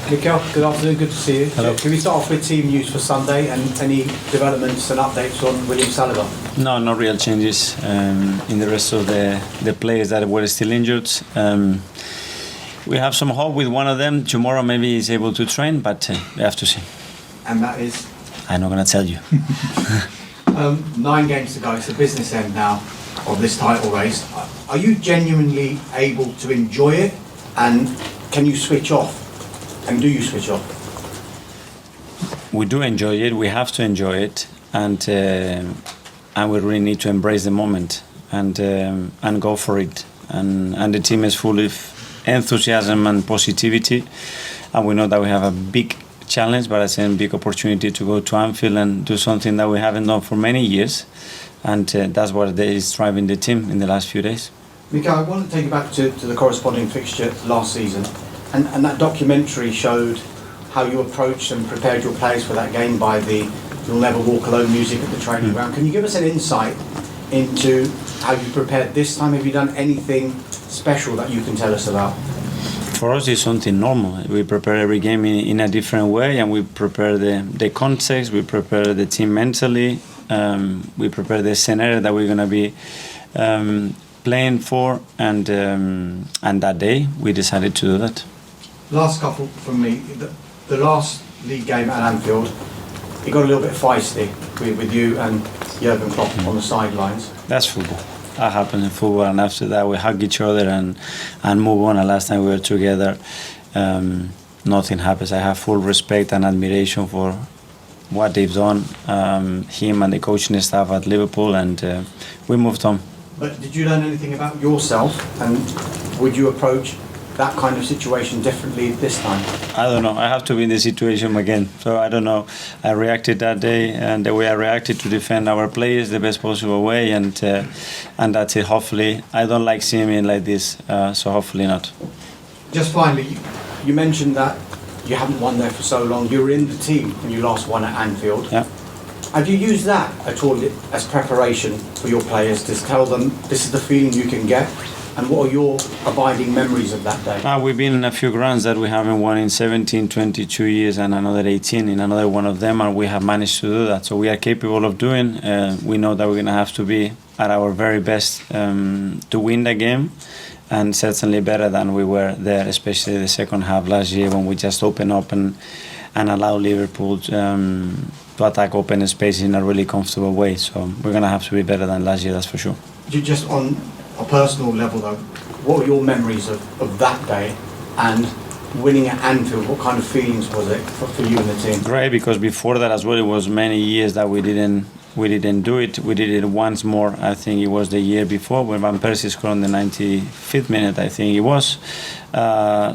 Mikel, good afternoon, good to see you. Hello. Can we start off with team news for Sunday and any developments and updates on William Saliba? No, no real changes in the rest of the players that were still injured. We have some hope with one of them. Tomorrow maybe he's able to train, but we have to see. And that is? I'm not going to tell you. 9 games to go, it's the business end now of this title race. Are you genuinely able to enjoy it, and can you switch off? And do you switch off? We do enjoy it, we have to enjoy it, and we really need to embrace the moment and go for it. And the team is full of enthusiasm and positivity, and we know that we have a big challenge, but I say a big opportunity to go to Anfield and do something that we haven't done for many years, and that's what is driving the team in the last few days. Mikel, I want to take you back to the corresponding fixture last season, and that documentary showed how you approached and prepared your players for that game by the "You'll Never Walk Alone" music at the training ground. Can you give us an insight into how you prepared this time? Have you done anything special that you can tell us about? For us, it's something normal. We prepare every game in a different way, and we prepare the context, we prepare the team mentally, we prepare the scenario that we're going to be playing for, and that day we decided to do that. Last couple from me. The last league game at Anfield, it got a little bit feisty with you and Jurgen Klopp on the sidelines. That's football. That happens in football, and after that we hug each other and move on. And last time we were together, nothing happens. I have full respect and admiration for what they've done, him and the coaching staff at Liverpool, and we moved on. But did you learn anything about yourself, and would you approach that kind of situation differently this time? I don't know. I have to be in the situation again, so I don't know. I reacted that day, and the way I reacted to defend our players the best possible way, and that's it. Hopefully, I don't like seeing me like this, so hopefully not. Just finally, you mentioned that you haven't won there for so long. You were in the team when you last won at Anfield. Yeah. Have you used that at all as preparation for your players to tell them this is the feeling you can get? And what are your abiding memories of that day? We've been in a few grounds that we haven't won in 17, 22 years, and another 18 in another one of them, and we have managed to do that. So we are capable of doing. We know that we're going to have to be at our very best to win the game, and certainly better than we were there, especially the second half last year when we just opened up and allowed Liverpool to attack open space in a really comfortable way. So we're going to have to be better than last year, that's for sure. Just on a personal level though, what were your memories of that day and winning at Anfield? What kind of feelings was it for you and the team? Great, because before that as well, it was many years that we didn't do it. We did it once more. I think it was the year before when Van Persie scored on the 95th minute, I think it was.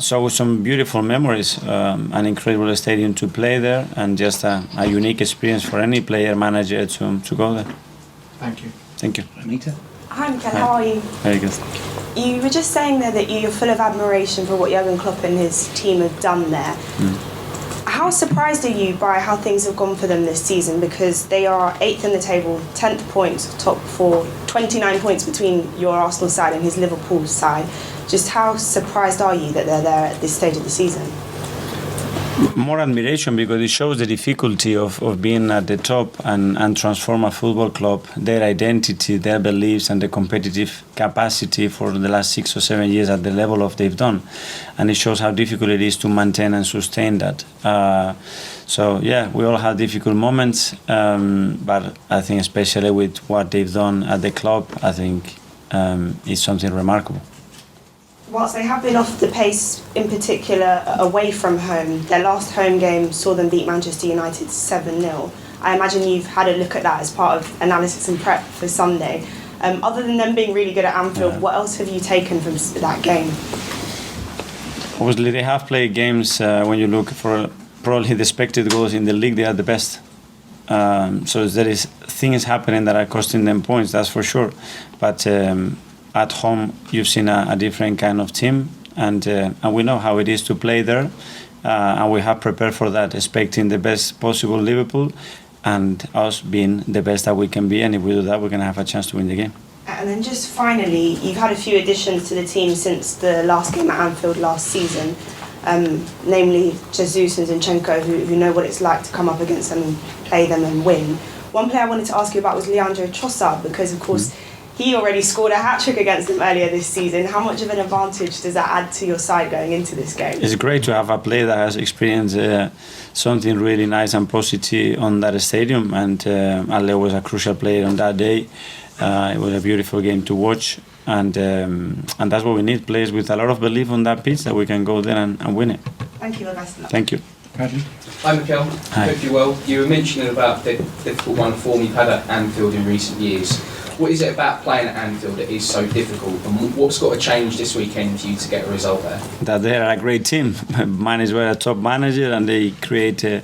So some beautiful memories, an incredible stadium to play there, and just a unique experience for any player, manager to go there. Thank you. Thank you. Anita? Hi Mikel, how are you? Very good. You were just saying there that you're full of admiration for what Jurgen Klopp and his team have done there. How surprised are you by how things have gone for them this season? Because they are 8th in the table, 10th points, top 4, 29 points between your Arsenal side and his Liverpool side. Just how surprised are you that they're there at this stage of the season? More admiration, because it shows the difficulty of being at the top and transform a football club, their identity, their beliefs, and the competitive capacity for the last 6 or 7 years at the level of they've done. And it shows how difficult it is to maintain and sustain that. So yeah, we all have difficult moments, but I think especially with what they've done at the club, I think it's something remarkable. Whilst they have been off the pace, in particular away from home, their last home game saw them beat Manchester United 7-0. I imagine you've had a look at that as part of analysis and prep for Sunday. Other than them being really good at Anfield, what else have you taken from that game? Obviously, they have played games, when you look for probably the expected goals in the league, they are the best. So there is things happening that are costing them points, that's for sure. But at home, you've seen a different kind of team, and we know how it is to play there, and we have prepared for that, expecting the best possible Liverpool, and us being the best that we can be, and if we do that, we're going to have a chance to win the game. And then just finally, you've had a few additions to the team since the last game at Anfield last season. namely Jesus and Zinchenko, who know what it's like to come up against them and play them and win. One player I wanted to ask you about was Leandro Trossard, because of course he already scored a hat-trick against them earlier this season. How much of an advantage does that add to your side going into this game? It's great to have a player that has experienced something really nice and positive on that stadium, and Ale was a crucial player on that day. It was a beautiful game to watch, and that's what we need, players with a lot of belief on that pitch, that we can go there and win it. Thank you, best of luck. Thank you. Hi Mikel, Hi. hope you're well. You were mentioning about the difficult run of form you've had at Anfield in recent years. What is it about playing at Anfield that is so difficult, and what's got to change this weekend for you to get a result there? That they are a great team, managed by a top manager, and they create an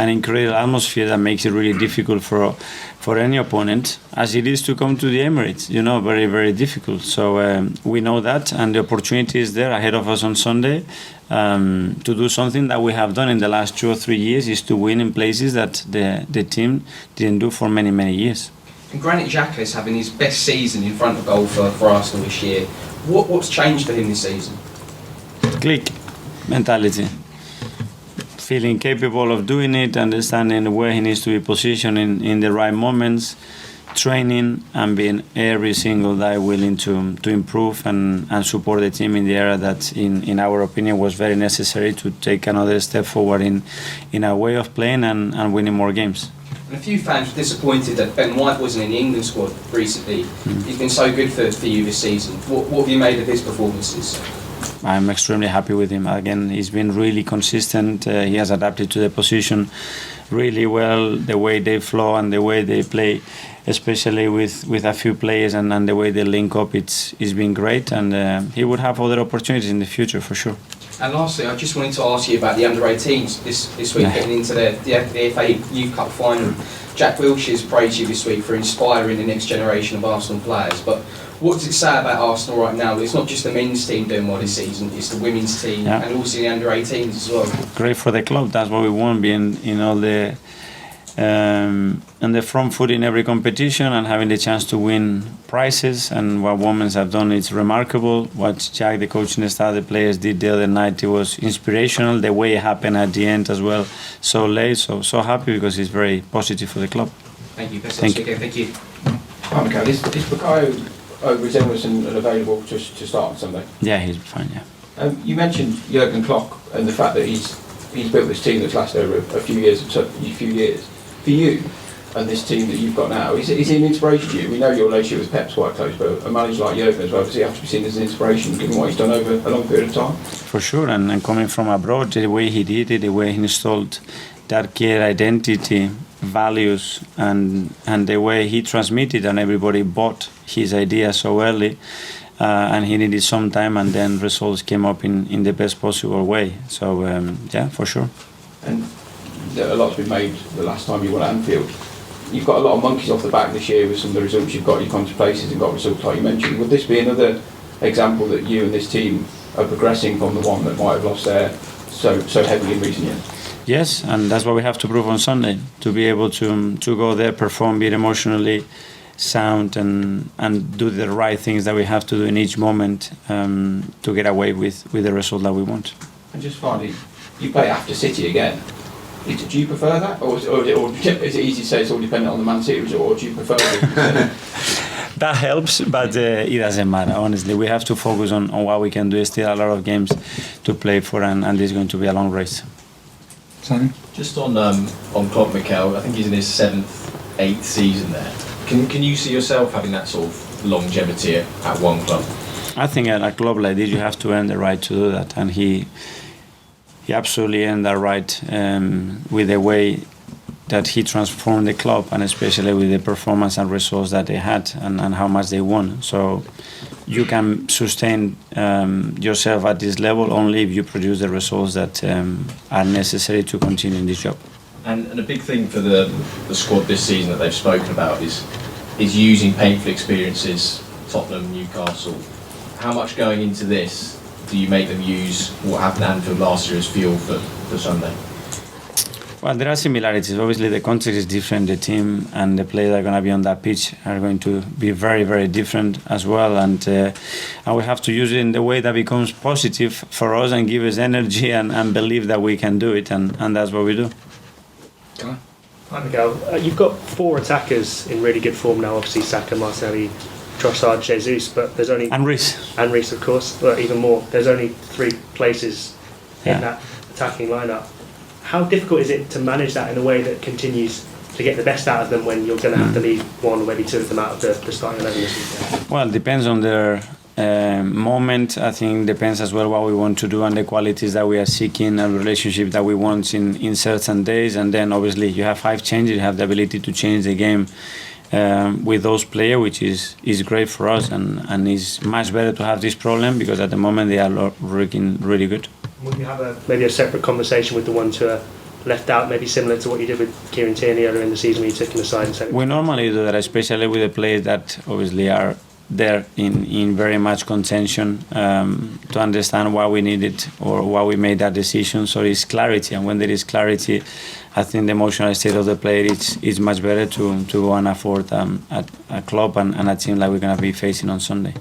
incredible atmosphere that makes it really difficult for any opponent, as it is to come to the Emirates. Very, very difficult. So we know that, and the opportunity is there ahead of us on Sunday to do something that we have done in the last 2 or 3 years, is to win in places that the team didn't do for many, many years. And Granit Xhaka is having his best season in front of goal for Arsenal this year. What's changed for him this season? Click mentality. Feeling capable of doing it, understanding where he needs to be positioned in the right moments, training, and being every single day willing to improve and support the team in the area that, in our opinion, was very necessary to take another step forward in our way of playing and winning more games. And a few fans were disappointed that Ben White wasn't in the England squad recently. He's been so good for you this season. What have you made of his performances? I'm extremely happy with him. Again, he's been really consistent. He has adapted to the position really well, the way they flow and the way they play, especially with a few players and the way they link up. It's been great, and he would have other opportunities in the future for sure. And lastly, I just wanted to ask you about the under-18s this week, getting into the FA Youth Cup final. Jack Wilshere's praised you this week for inspiring the next generation of Arsenal players, but what does it say about Arsenal right now? It's not just the men's team doing well this season, it's the women's team and also the under-18s as well. Great for the club, that's what we want, being all the on the front foot in every competition and having the chance to win prizes. And what women have done is remarkable. What Jack, the coaching staff, the players did the other night, it was inspirational. The way it happened at the end as well, so late, so happy, because it's very positive for the club. Thank you. Thank you. Thank you. Hi Mikel, is Bukayo resilient and available to start on Sunday? Yeah, he's fine, yeah. You mentioned Jurgen Klopp and the fact that he's built this team that's lasted over a few years. For you and this team that you've got now, is he an inspiration to you? We know your relationship with Pep's quite close, but a manager like Jurgen as well, does he have to be seen as an inspiration given what he's done over a long period of time? For sure, and coming from abroad, the way he did it, the way he installed that clear identity, values, and the way he transmitted, and everybody bought his idea so early, and he needed some time, and then results came up in the best possible way. So yeah, for sure. And a lot's been made the last time you won at Anfield. You've got a lot of monkeys off the back this year with some of the results you've got. You've gone to places and got results like you mentioned. Would this be another example that you and this team are progressing from the one that might have lost there so heavily in recent years? Yes, and that's what we have to prove on Sunday, to be able to go there, perform, be emotionally sound, and do the right things that we have to do in each moment to get away with the result that we want. And just finally, you play after City again. Do you prefer that, or is it easy to say it's all dependent on the Man City, or do you prefer it? That helps, but it doesn't matter, honestly. We have to focus on what we can do. There's still a lot of games to play for, and this is going to be a long race. Sammy? Just on Klopp, Mikel, I think he's in his 7th, 8th season there. Can you see yourself having that sort of longevity at one club? I think at a club like this, you have to earn the right to do that, and he absolutely earned that right with the way that he transformed the club, and especially with the performance and results that they had and how much they won. So you can sustain yourself at this level only if you produce the results that are necessary to continue in this job. And a big thing for the squad this season that they've spoken about is using painful experiences, Tottenham, Newcastle. How much going into this do you make them use what happened at Anfield last year as fuel for Sunday? Well, there are similarities. Obviously, the context is different. The team and the players that are going to be on that pitch are going to be very, very different as well. And we have to use it in the way that becomes positive for us and give us energy and believe that we can do it. And that's what we do. Hi, Miguel. You've got 4 attackers in really good form now. Obviously, Saka, Martinelli, Trossard, Jesus. But there's only And Reece. And Reece, of course. But even more, there's only 3 places Yeah. in that attacking lineup. How difficult is it to manage that in a way that continues to get the best out of them when you're going to have to leave 1 or maybe 2 of them out of the starting 11 this weekend? Well, it depends on their moment. I think depends as well what we want to do and the qualities that we are seeking and relationship that we want in certain days. And then obviously you have 5 changes. You have the ability to change the game with those players, which is great for us and is much better to have this problem because at the moment they are working really good. Would you have maybe a separate conversation with the ones who are left out, maybe similar to what you did with Kieran Tierney earlier in the season when you took him aside and said... We normally do that, especially with the players that obviously are there in very much contention to understand why we need it or why we made that decision. So it's clarity, and when there is clarity, I think the emotional state of the player is much better to go and afford a club and a team like we're going to be facing on Sunday.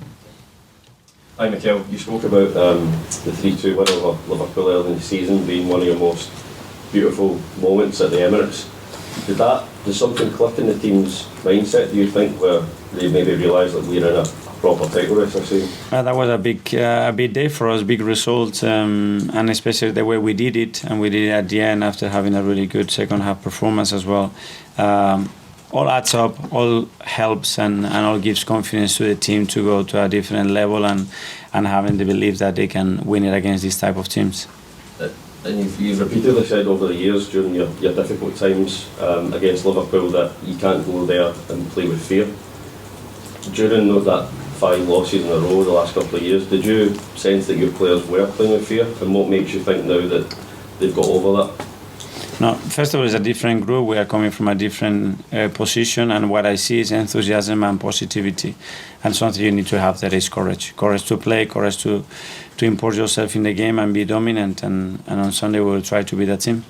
Hi Mikel, you spoke about the 3-2 win over Liverpool early in the season being one of your most beautiful moments at the Emirates. Did something click in the team's mindset, do you think, where they maybe realised that we're in a proper title race this season? That was a big day for us, big result, and especially the way we did it, and we did it at the end after having a really good second half performance as well. All adds up, all helps, and all gives confidence to the team to go to a different level and having the belief that they can win it against these type of teams. And you've repeatedly said over the years during your difficult times against Liverpool that you can't go there and play with fear. During that 5 losses in a row the last couple of years, did you sense that your players were playing with fear? And what makes you think now that they've got over that? No, first of all, it's a different group. We are coming from a different position, and what I see is enthusiasm and positivity. And something you need to have there is courage. Courage to play, courage to impose yourself in the game and be dominant. And on Sunday we will try to be that team.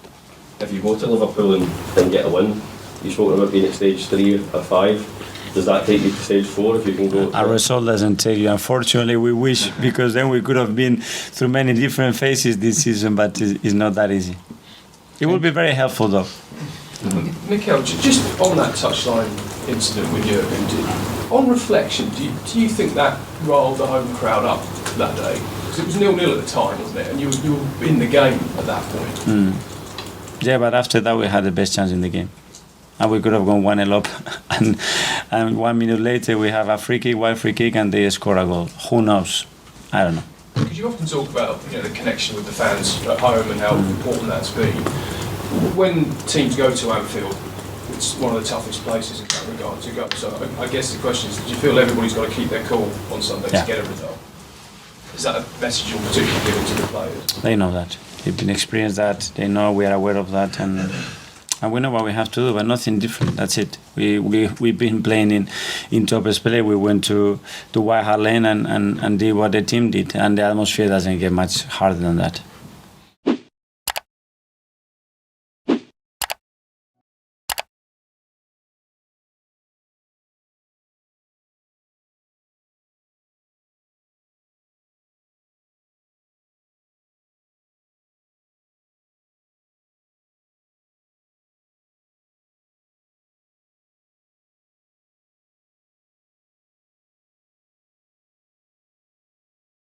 If you go to Liverpool and get a win, you spoke about being at stage 3 or 5. Does that take you to stage 4 if you can go? Our result doesn't take you. Unfortunately, we wish, because then we could have been through many different phases this season, but it's not that easy. It will be very helpful though. Mikel, just on that touchline incident with Jurgen, on reflection, do you think that riled the home crowd up that day? Because it was 0-0 at the time, wasn't it? And you were in the game at that point. Yeah, but after that we had the best chance in the game. And we could have gone 1-0 up, and 1 minute later we have a wild free kick, and they score a goal. Who knows? I don't know. Because you often talk about the connection with the fans at home and how important that's been. When teams go to Anfield, it's one of the toughest places in that regard to go. So I guess the question is, do you feel everybody's got to keep their cool on Sunday to get a result? Is that a message you're particularly giving to the players? They know that. They've been experienced that. They know we are aware of that, and we know what we have to do, but nothing different. That's it. We've been playing in top display. We went to White Hart Lane and did what the team did, and the atmosphere doesn't get much harder than that.